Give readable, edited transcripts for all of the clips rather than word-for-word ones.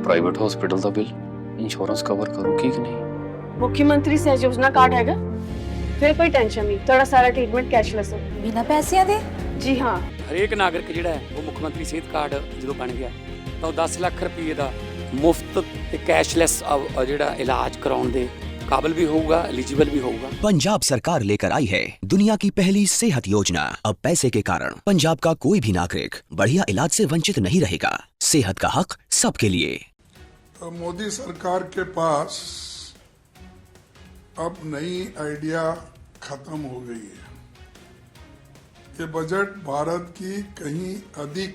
Private hospital का bill insurance cover करूगी कि नहीं? मुख्यमंत्री सहज योजना कार्ड हैगा, फिर कोई टेंशन नहीं, थोड़ा सारा ट्रीटमेंट कैशलेस है। बिना पैसिਆਂ ਦੇ? जी हाँ। ਹਰੇਕ ਨਾਗਰਿਕ ਜਿਹੜਾ ਹੈ ਉਹ ਮੁੱਖ ਮੰਤਰੀ ਸਿਹਤ ਕਾਰਡ ਜਦੋਂ ਬਣ ਗਿਆ ਤਾਂ ਉਹ 10 ਲੱਖ ਰੁਪਏ ਦਾ ਮੁਫਤ ਤੇ ਕੈਸ਼ਲੈਸ ਜਿਹੜਾ ਇਲਾਜ ਕਰਾਉਣ ਦੇ काबिल भी होगा, एलिजिबल भी होगा। पंजाब सरकार लेकर आई है दुनिया की पहली सेहत योजना। अब पैसे के कारण पंजाब का कोई भी नागरिक बढ़िया इलाज से वंचित नहीं रहेगा। सेहत का हक सबके लिए। मोदी सरकार के पास अब नई आइडिया खत्म हो गई है। ये बजट भारत की कहीं अधिक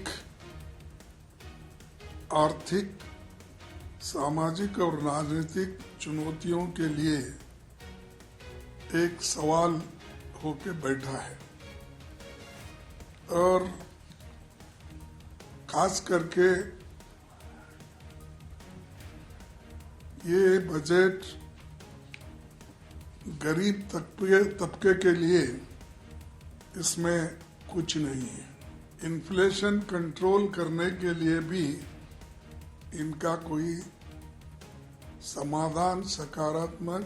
आर्थिक, सामाजिक और राजनीतिक चुनौतियों के लिए एक सवाल होके बैठा है और खास करके ये बजट गरीब तबके के लिए इसमें कुछ नहीं है। इन्फ्लेशन कंट्रोल करने के लिए भी इनका कोई समाधान, सकारात्मक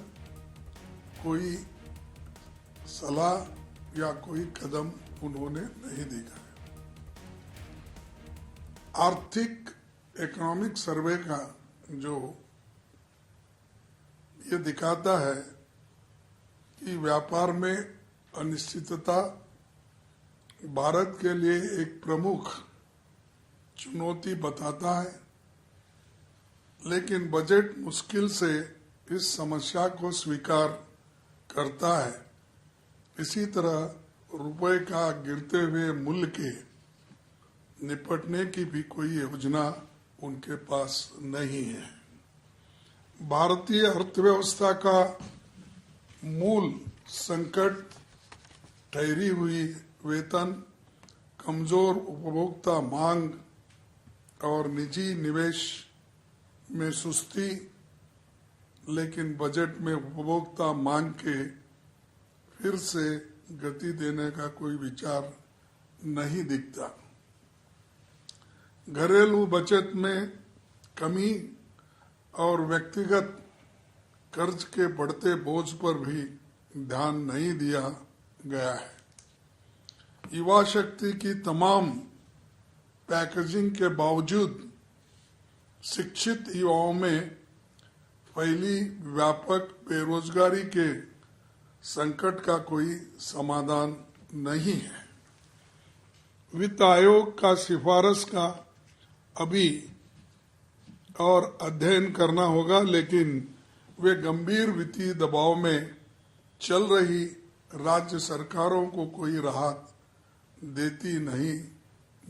कोई सलाह या कोई कदम उन्होंने नहीं दिखा है। आर्थिक इकोनॉमिक सर्वे का जो ये दिखाता है कि व्यापार में अनिश्चितता भारत के लिए एक प्रमुख चुनौती बताता है, लेकिन बजट मुश्किल से इस समस्या को स्वीकार करता है। इसी तरह रुपए का गिरते हुए मूल्य के निपटने की भी कोई योजना उनके पास नहीं है। भारतीय अर्थव्यवस्था का मूल संकट ठहरी हुई वेतन, कमजोर उपभोक्ता मांग और निजी निवेश में सुस्ती, लेकिन बजट में उपभोक्ता मांग के फिर से गति देने का कोई विचार नहीं दिखता। घरेलू बचत में कमी और व्यक्तिगत कर्ज के बढ़ते बोझ पर भी ध्यान नहीं दिया गया है। युवा शक्ति की तमाम पैकेजिंग के बावजूद शिक्षित युवाओं में फैली व्यापक बेरोजगारी के संकट का कोई समाधान नहीं है। वित्त आयोग का सिफारिश का अभी और अध्ययन करना होगा, लेकिन वे गंभीर वित्तीय दबाव में चल रही राज्य सरकारों को कोई राहत देती नहीं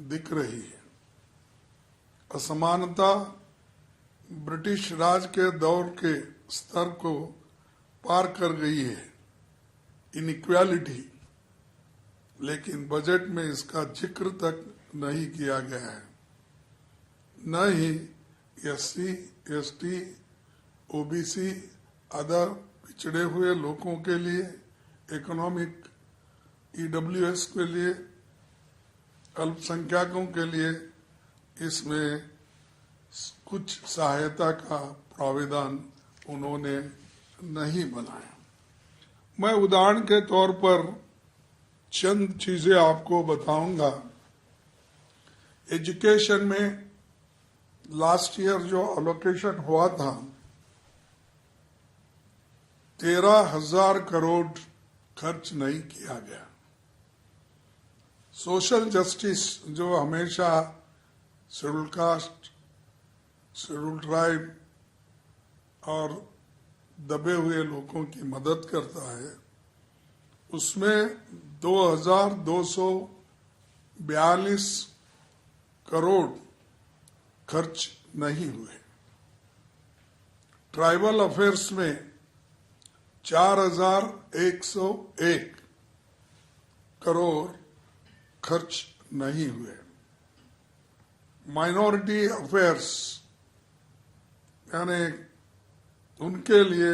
दिख रही है। असमानता ब्रिटिश राज के दौर के स्तर को पार कर गई है, इनइक्वालिटी, लेकिन बजट में इसका जिक्र तक नहीं किया गया है। न ही एससी, एसटी, ओबीसी, अदर पिछड़े हुए लोगों के लिए, इकोनॉमिक ईडब्ल्यूएस के लिए, अल्पसंख्यकों के लिए इसमें कुछ सहायता का प्रावधान उन्होंने नहीं बनाया। मैं उदाहरण के तौर पर चंद चीजें आपको बताऊंगा। एजुकेशन में लास्ट ईयर जो अलोकेशन हुआ था 13,000 करोड़ खर्च नहीं किया गया। सोशल जस्टिस जो हमेशा शेड्यूल कास्ट, शेड्यूल ट्राइब और दबे हुए लोगों की मदद करता है, उसमें 2,242 करोड़ खर्च नहीं हुए। ट्राइबल अफेयर्स में 4,101 करोड़ खर्च नहीं हुए। माइनॉरिटी अफेयर्स यानी उनके लिए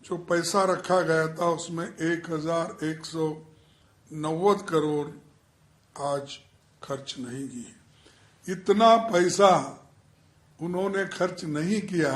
जो पैसा रखा गया था उसमें 1,190 करोड़ आज खर्च नहीं किए। इतना पैसा उन्होंने खर्च नहीं किया